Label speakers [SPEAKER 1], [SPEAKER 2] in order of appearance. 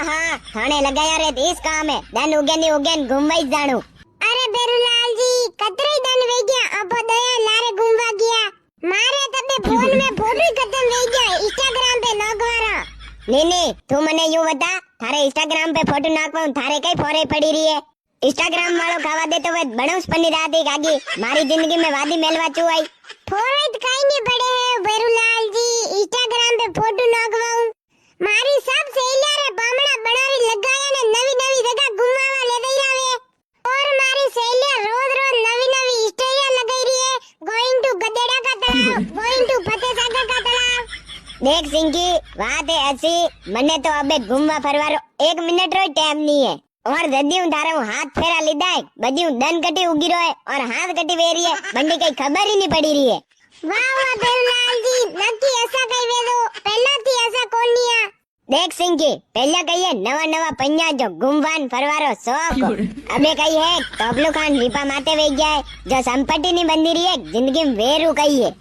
[SPEAKER 1] हाँ थाने लगाया रे इस काम है दन उगेन घूमवाई जाणू।
[SPEAKER 2] अरे बेरूलाल जी कतरे दन वे गया अब दया लारे घूमवा गया मारे तबे फोन में फोटो खत्म वे गया इंस्टाग्राम पे नागवारा।
[SPEAKER 1] नीनी तू मने यूं बता थारे इंस्टाग्राम पे फोटो नाखवा थारे कई फोरे पड़ी रही है। इंस्टाग्राम वालों खावा दे तो वे बनूस पन्नी राती कागी मारी जिंदगी में वादी मेलवा चू आई।
[SPEAKER 2] फोरे तो कहीं नहीं पड़े हैं बेरूलाल जी इंस्टाग्राम पे फोटो नागवाऊं मारी सब सहेलियां रे बामणा बनारी लगाया ने नवी नवी जगह घुमावा ले गई रावे और मारी सहेलियां रोज रोज नवी नवी स्टोरियां लगाई रही है गोइंग टू गदेड़ा का तालाब गोइंग टू फतेह सागर का तालाब।
[SPEAKER 1] देख सिंकी बात है ऐसी मने तो अबे घूमवा फरवारो 1 मिनट रो टाइम नहीं है और जदियूं तारो हाथ फेरा लीधा है बदियूं दन कटी उगी रो है और हाथ कटी वेरी है बंडी कई खबर ही नहीं पड़ी रही है।
[SPEAKER 2] वाह वाह बेरूलाल जी नक्की ऐसा कही वे दो पहला थी ऐसा कौन नहीं है।
[SPEAKER 1] देख सिंकी पहला कही है नवा पन्या जो घूमवान फरवारो शौक अबे कही है तबलू खान लीपा माते वे गया है जो संपत्ति नहीं बंदी रही है जिंदगी में वेरू कही है।